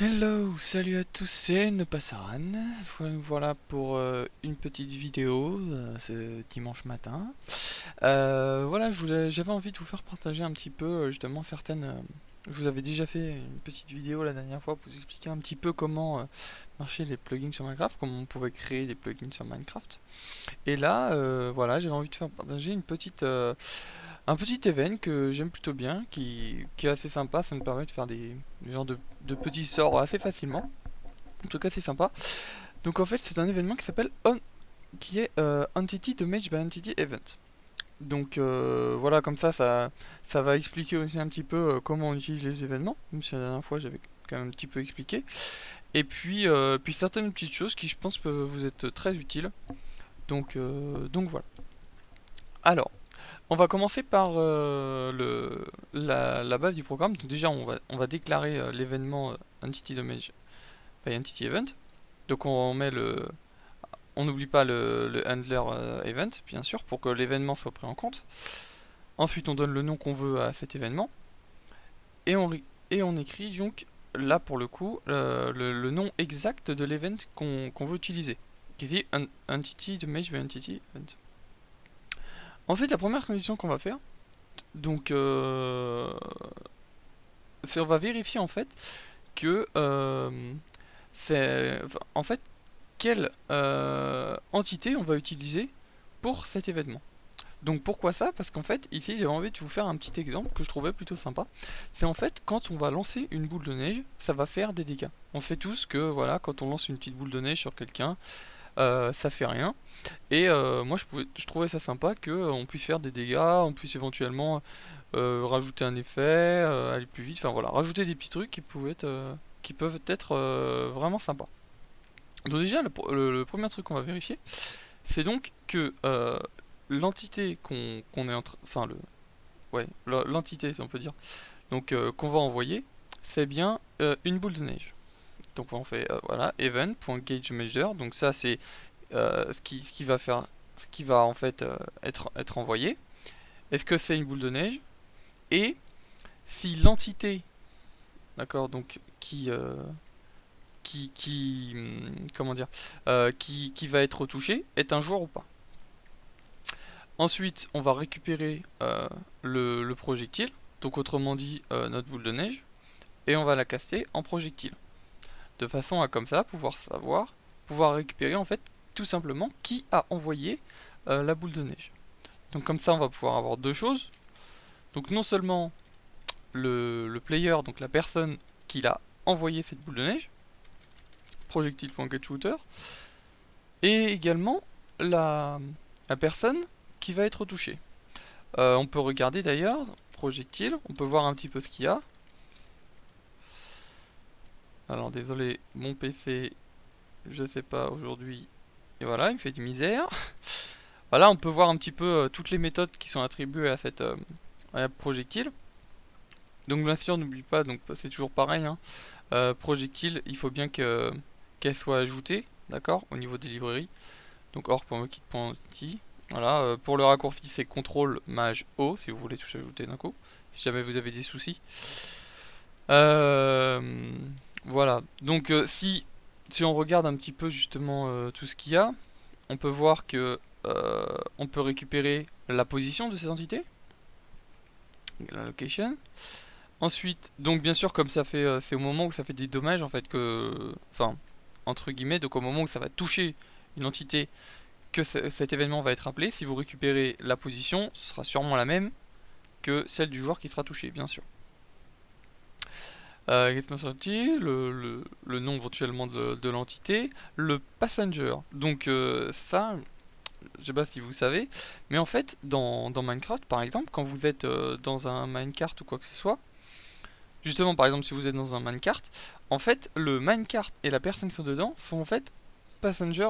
Hello, salut à tous, c'est Nopassaran. Voilà pour une petite vidéo ce dimanche matin. Voilà, j'avais envie de vous faire partager un petit peu justement certaines. Je vous avais déjà fait une petite vidéo la dernière fois pour vous expliquer un petit peu comment marchaient les plugins sur Minecraft, comment on pouvait créer des plugins sur Minecraft. Et là, voilà, j'avais envie de faire partager un petit event que j'aime plutôt bien, qui est assez sympa. Ça me permet de faire des genres de petits sorts assez facilement. En tout cas, c'est sympa. Donc en fait, c'est un événement qui s'appelle qui est Entity Damage by Entity Event. Donc voilà, comme ça va expliquer aussi un petit peu comment on utilise les événements, même si la dernière fois j'avais quand même un petit peu expliqué. Et puis certaines petites choses qui je pense peuvent vous être très utiles. Donc voilà. Alors, on va commencer par la base du programme. Donc déjà, on va déclarer l'événement Entity Damage by Entity Event. Donc on n'oublie pas le handler event, bien sûr, pour que l'événement soit pris en compte. Ensuite, on donne le nom qu'on veut à cet événement. Et on écrit donc, là pour le coup, le nom exact de l'event qu'on veut utiliser. Qui dit Entity Damage by Entity Event. Ensuite, la première condition qu'on va faire, donc, c'est on va vérifier en fait que en fait quelle entité on va utiliser pour cet événement. Donc pourquoi ça? Parce qu'en fait ici j'avais envie de vous faire un petit exemple que je trouvais plutôt sympa. C'est en fait quand on va lancer une boule de neige, ça va faire des dégâts. On sait tous que voilà, quand on lance une petite boule de neige sur quelqu'un, ça fait rien. Et moi je trouvais ça sympa que on puisse faire des dégâts, on puisse éventuellement rajouter un effet, aller plus vite, enfin voilà, rajouter des petits trucs qui peuvent être vraiment sympas. Donc déjà, le premier truc qu'on va vérifier, c'est donc que l'entité qu'on est en train, enfin ouais, l'entité, si on peut dire, donc qu'on va envoyer, c'est bien une boule de neige. Donc on fait voilà, event.gageMeasure, donc ça c'est ce qui va faire, ce qui va en fait être envoyé. Est-ce que c'est une boule de neige? Et si l'entité, d'accord, donc comment dire, qui va être touché est un joueur ou pas. Ensuite, on va récupérer le projectile, donc autrement dit notre boule de neige, et on va la caster en projectile, de façon à comme ça pouvoir récupérer en fait tout simplement qui a envoyé la boule de neige. Donc comme ça, on va pouvoir avoir deux choses. Donc non seulement le player, donc la personne qui a envoyé cette boule de neige, projectile.getShooter, et également la, la personne qui va être touchée. On peut regarder d'ailleurs, projectile, on peut voir un petit peu ce qu'il y a. Alors désolé, mon PC, je sais pas aujourd'hui, et voilà, il me fait des misères. Voilà, on peut voir un petit peu toutes les méthodes qui sont attribuées à cette à la projectile. Donc bien sûr, n'oublie pas, donc c'est toujours pareil, hein. Projectile, il faut bien qu'elle soit ajoutée, d'accord, au niveau des librairies. Donc or.mokit.t. Voilà, pour le raccourci c'est CTRL Maj O si vous voulez tout ajouter d'un coup, si jamais vous avez des soucis. Euh, voilà, donc si on regarde un petit peu justement tout ce qu'il y a, on peut voir que on peut récupérer la position de ces entités, la location. Ensuite, donc bien sûr comme ça fait, c'est au moment où ça fait des dommages en fait que, enfin entre guillemets, donc au moment où ça va toucher une entité que cet événement va être appelé. Si vous récupérez la position, ce sera sûrement la même que celle du joueur qui sera touché, bien sûr. Le nom éventuellement de l'entité, le passenger. Donc ça, je sais pas si vous savez, mais en fait, dans Minecraft, par exemple, quand vous êtes dans un minecart ou quoi que ce soit, justement, par exemple, si vous êtes dans un minecart, en fait, le minecart et la personne qui sont dedans sont en fait passenger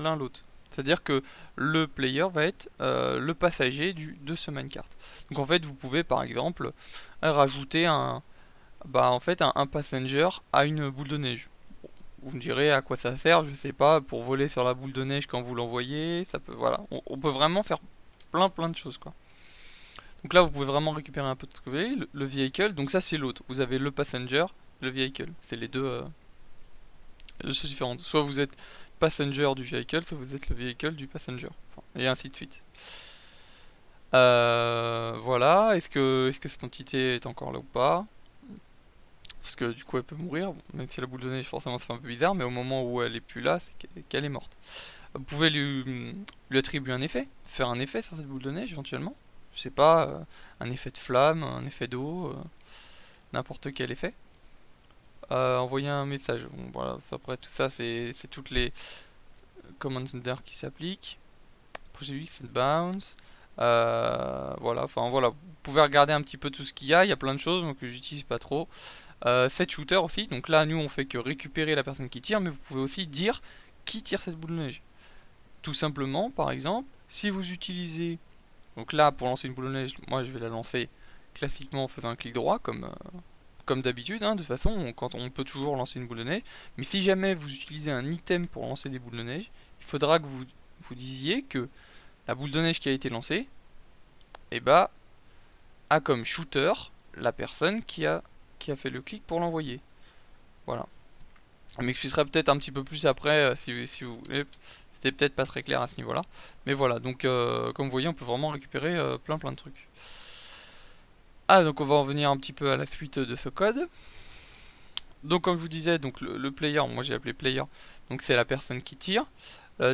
l'un l'autre. C'est-à-dire que le player va être le passager de ce minecart. Donc en fait, vous pouvez par exemple rajouter un passenger à une boule de neige. Vous me direz à quoi ça sert, je sais pas, pour voler sur la boule de neige quand vous l'envoyez, ça peut, voilà, on peut vraiment faire plein de choses quoi. Donc là, vous pouvez vraiment récupérer un peu de ce que vous voulez. Le vehicle, donc ça c'est l'autre. Vous avez le passenger le vehicle. C'est les deux choses différentes. Soit vous êtes passenger du vehicle, soit vous êtes le vehicle du passenger. Enfin, et ainsi de suite. Voilà, est-ce que cette entité est encore là ou pas? Parce que du coup elle peut mourir, bon, même si la boule de neige forcément ça fait un peu bizarre, mais au moment où elle est plus là, c'est qu'elle est morte. Vous pouvez lui attribuer un effet, faire un effet sur cette boule de neige éventuellement. Je sais pas, un effet de flamme, un effet d'eau, n'importe quel effet. Envoyer un message, bon voilà, après tout ça c'est toutes les commander qui s'appliquent. Projet X and bounce. Voilà, enfin voilà, vous pouvez regarder un petit peu tout ce qu'il y a plein de choses donc que j'utilise pas trop. Set shooter aussi, donc là nous on fait que récupérer la personne qui tire, mais vous pouvez aussi dire qui tire cette boule de neige. Tout simplement, par exemple, si vous utilisez, donc là pour lancer une boule de neige, moi je vais la lancer classiquement en faisant un clic droit comme d'habitude, hein, de toute façon quand on peut toujours lancer une boule de neige, mais si jamais vous utilisez un item pour lancer des boules de neige, il faudra que vous disiez que la boule de neige qui a été lancée, et bah, a comme shooter la personne qui a fait le clic pour l'envoyer. Voilà. Je m'expliquerai peut-être un petit peu plus après si vous voulez. C'était peut-être pas très clair à ce niveau-là. Mais voilà, donc comme vous voyez, on peut vraiment récupérer plein de trucs. Ah, donc on va en venir un petit peu à la suite de ce code. Donc comme je vous disais, donc le player, moi j'ai appelé player, donc c'est la personne qui tire.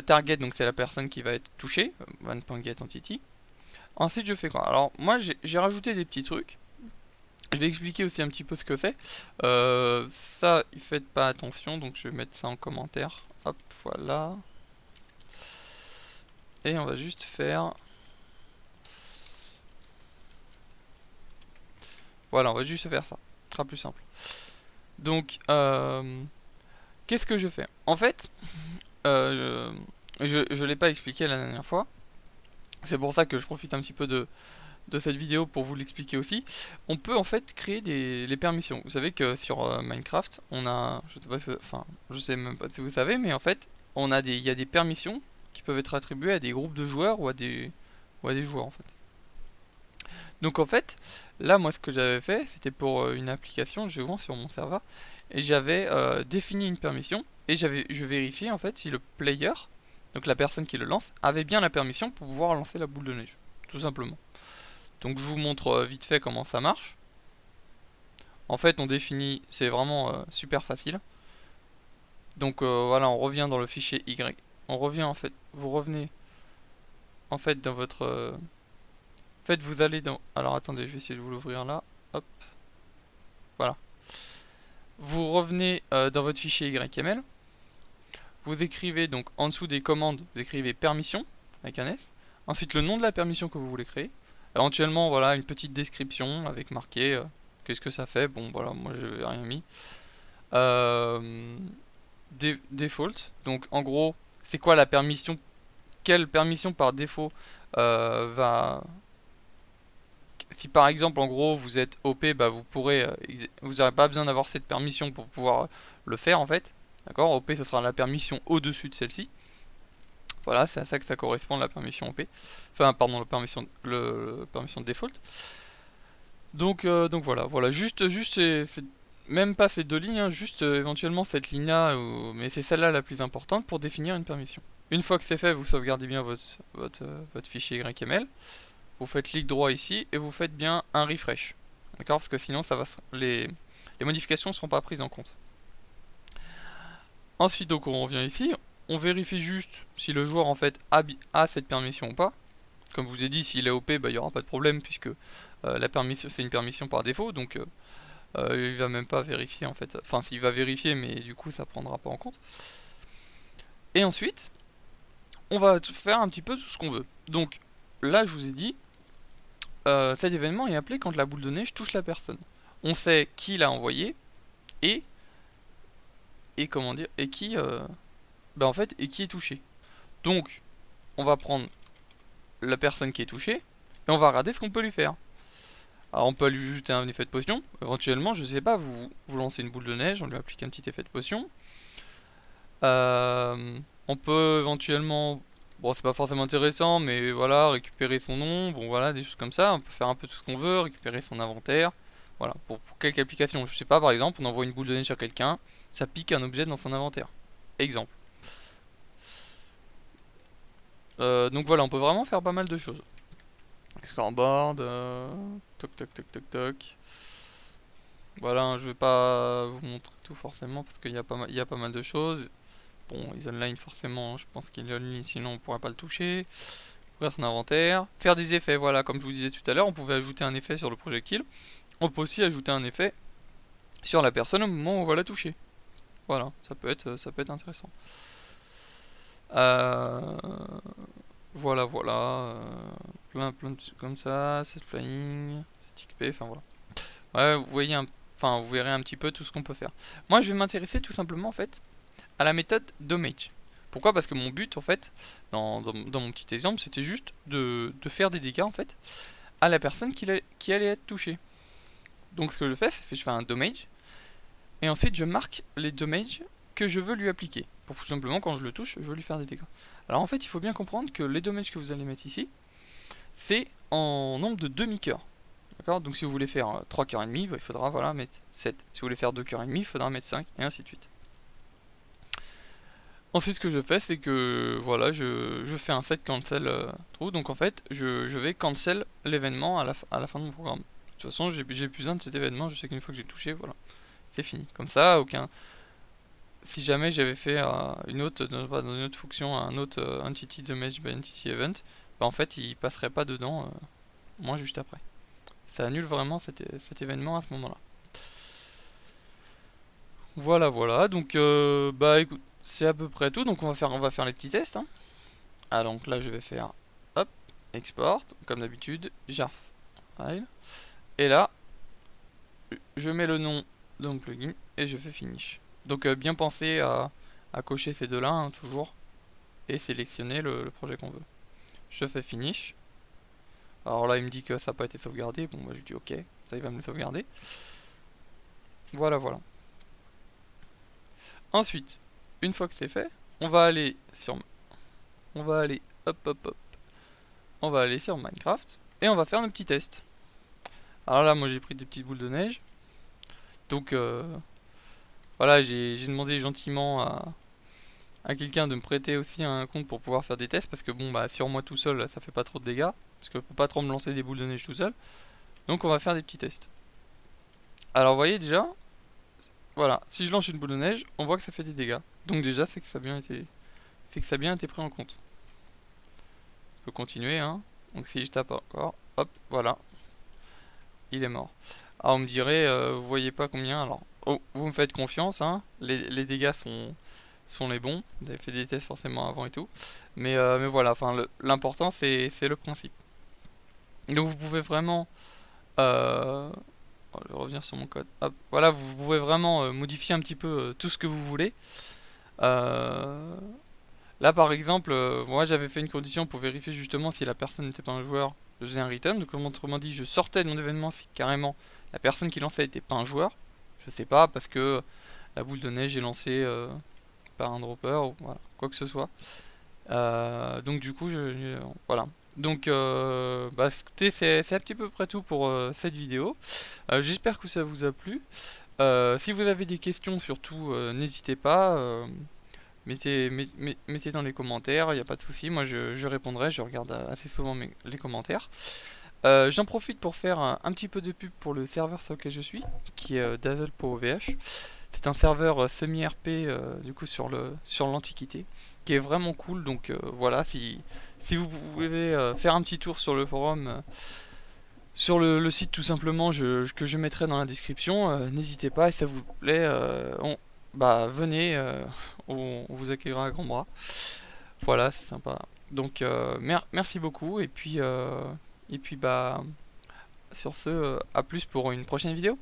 Target, donc c'est la personne qui va être touchée, one.getEntity. Ensuite je fais quoi? Alors moi j'ai rajouté des petits trucs. Je vais expliquer aussi un petit peu ce que c'est. Ça, faites pas attention, donc je vais mettre ça en commentaire. Hop, voilà. Et on va juste faire... Voilà, on va juste faire ça. Ce sera plus simple. Donc, qu'est-ce que je fais? En fait, je l'ai pas expliqué la dernière fois. C'est pour ça que je profite un petit peu de cette vidéo pour vous l'expliquer aussi. On peut en fait créer les permissions. Vous savez que sur Minecraft, on a, je sais pas si vous, enfin, je sais même pas si vous savez, mais en fait, il y a des permissions qui peuvent être attribuées à des groupes de joueurs ou à des joueurs en fait. Donc en fait, là moi ce que j'avais fait, c'était pour une application, je vends sur mon serveur, et j'avais défini une permission et je vérifiais en fait si le player, donc la personne qui le lance, avait bien la permission pour pouvoir lancer la boule de neige, tout simplement. Donc je vous montre vite fait comment ça marche. En fait on définit, c'est vraiment super facile. Donc voilà, on revient dans le fichier Y. On revient en fait, vous revenez en fait dans votre... en fait vous allez dans... Alors attendez, je vais essayer de vous l'ouvrir là. Hop. Voilà. Vous revenez dans votre fichier YML. Vous écrivez donc en dessous des commandes, vous écrivez permission avec un S. Ensuite le nom de la permission que vous voulez créer. Éventuellement voilà une petite description avec marqué qu'est-ce que ça fait. Bon voilà, moi je n'ai rien mis. Default. Donc en gros, c'est quoi la permission? Quelle permission par défaut va... Si par exemple en gros vous êtes OP, bah vous pourrez, vous n'aurez pas besoin d'avoir cette permission pour pouvoir le faire en fait. D'accord? OP ça sera la permission au-dessus de celle-ci. Voilà, c'est à ça que ça correspond la permission OP. Enfin pardon, la permission, permission de default. Donc voilà, juste même pas ces deux lignes, hein, juste éventuellement cette ligne-là, mais c'est celle-là la plus importante pour définir une permission. Une fois que c'est fait, vous sauvegardez bien votre fichier YML. Vous faites clic droit ici et vous faites bien un refresh. D'accord? Parce que sinon ça va les modifications ne seront pas prises en compte. Ensuite donc on revient ici, on vérifie juste si le joueur en fait a cette permission ou pas. Comme je vous ai dit, s'il est OP, bah, il n'y aura pas de problème puisque la permission c'est une permission par défaut, donc il va même pas vérifier en fait. Enfin s'il va vérifier mais du coup ça prendra pas en compte. Et ensuite, on va faire un petit peu tout ce qu'on veut. Donc là je vous ai dit, cet événement est appelé quand la boule de neige touche la personne. On sait qui l'a envoyé et comment dire et qui bah en fait et qui est touché. Donc on va prendre la personne qui est touchée et on va regarder ce qu'on peut lui faire. Alors on peut lui jeter un effet de potion. Éventuellement, je sais pas, vous lancez une boule de neige, on lui applique un petit effet de potion. On peut éventuellement, bon c'est pas forcément intéressant, mais voilà, récupérer son nom, bon voilà, des choses comme ça. On peut faire un peu tout ce qu'on veut, récupérer son inventaire. Voilà, pour quelque application, je sais pas, par exemple, on envoie une boule de neige à quelqu'un, ça pique un objet dans son inventaire. Exemple. Donc voilà, on peut vraiment faire pas mal de choses. Scoreboard, toc toc toc toc toc. Voilà, hein, je vais pas vous montrer tout forcément parce qu'il y a pas mal de choses. Bon, ils online forcément, je pense qu'il est online, sinon on pourra pas le toucher. Ouvrir son inventaire. Faire des effets, voilà, comme je vous disais tout à l'heure, on pouvait ajouter un effet sur le projectile. On peut aussi ajouter un effet sur la personne au moment où on va la toucher. Voilà, ça peut être intéressant. Euh, voilà, voilà. Plein de trucs comme ça. Set flying, set XP, enfin voilà. Ouais, vous voyez enfin, vous verrez un petit peu tout ce qu'on peut faire. Moi, je vais m'intéresser tout simplement en fait à la méthode damage. Pourquoi? Parce que mon but en fait, dans mon petit exemple, c'était juste de faire des dégâts en fait à la personne qui allait être touchée. Donc ce que je fais, c'est que je fais un damage et ensuite je marque les damages que je veux lui appliquer. Pour tout simplement quand je le touche, je veux lui faire des dégâts. Alors en fait, il faut bien comprendre que les damages que vous allez mettre ici, c'est en nombre de demi-cœurs. D'accord? Donc si vous voulez faire 3 cœurs et demi, bah, il faudra voilà, mettre 7. Si vous voulez faire 2 cœurs et demi, il faudra mettre 5 et ainsi de suite. Ensuite, ce que je fais, c'est que voilà, je fais un set cancel true. Donc en fait, je vais cancel l'événement à la fin de mon programme. De toute façon, j'ai plus besoin de cet événement. Je sais qu'une fois que j'ai touché, voilà, c'est fini. Comme ça, aucun. Si jamais j'avais fait une autre, dans une autre fonction, un autre entity damage by entity event, bah en fait, il passerait pas dedans, moi juste après. Ça annule vraiment cet événement à ce moment-là. Voilà, voilà. Donc, bah écoute, c'est à peu près tout. Donc on va faire les petits tests, hein. Ah donc là je vais faire hop, export, comme d'habitude, jarf file. Et là, je mets le nom de mon plugin et je fais finish. Donc bien penser à cocher ces deux-là, hein, toujours, et sélectionner le projet qu'on veut. Je fais finish. Alors là il me dit que ça n'a pas été sauvegardé, bon moi je dis ok, ça il va me le sauvegarder. Voilà voilà. Ensuite, une fois que c'est fait, on va aller sur... On va aller hop hop hop. On va aller sur Minecraft et on va faire nos petits tests. Alors là moi j'ai pris des petites boules de neige. Donc voilà, j'ai demandé gentiment à quelqu'un de me prêter aussi un compte pour pouvoir faire des tests. Parce que bon bah sur moi tout seul ça fait pas trop de dégâts. Parce que je peux pas trop me lancer des boules de neige tout seul. Donc on va faire des petits tests. Alors vous voyez déjà, voilà, si je lance une boule de neige, on voit que ça fait des dégâts. Donc déjà c'est que ça a bien été. C'est que ça a bien été pris en compte. Je peux continuer hein. Donc si je tape encore, hop, voilà. Il est mort. Alors on me dirait, vous voyez pas combien. Alors, oh, vous me faites confiance, hein. Les dégâts sont les bons. Vous avez fait des tests forcément avant et tout. Mais voilà, enfin l'important c'est le principe. Donc vous pouvez vraiment... je vais revenir sur mon code. Hop, voilà, vous pouvez vraiment modifier un petit peu tout ce que vous voulez. Euh, Là par exemple, moi j'avais fait une condition pour vérifier justement si la personne n'était pas un joueur, je faisais un return, donc autrement dit je sortais de mon événement si carrément la personne qui lançait n'était pas un joueur. Je sais pas, parce que la boule de neige est lancée par un dropper ou voilà, quoi que ce soit. Donc du coup voilà. Donc bah écoutez, c'est un petit peu près tout pour cette vidéo. J'espère que ça vous a plu. Si vous avez des questions surtout, n'hésitez pas. Mettez dans les commentaires, il n'y a pas de souci, moi je répondrai, je regarde assez souvent les commentaires. J'en profite pour faire un petit peu de pub pour le serveur sur lequel je suis, qui est Dazzle.ovh. C'est un serveur semi-RP du coup sur l'Antiquité, qui est vraiment cool, donc voilà, si vous voulez faire un petit tour sur le forum, sur le site tout simplement que je mettrai dans la description, n'hésitez pas, et ça vous plaît, bah venez, on vous accueillera à grands bras. Voilà, c'est sympa. Donc merci beaucoup et puis bah sur ce, à plus pour une prochaine vidéo.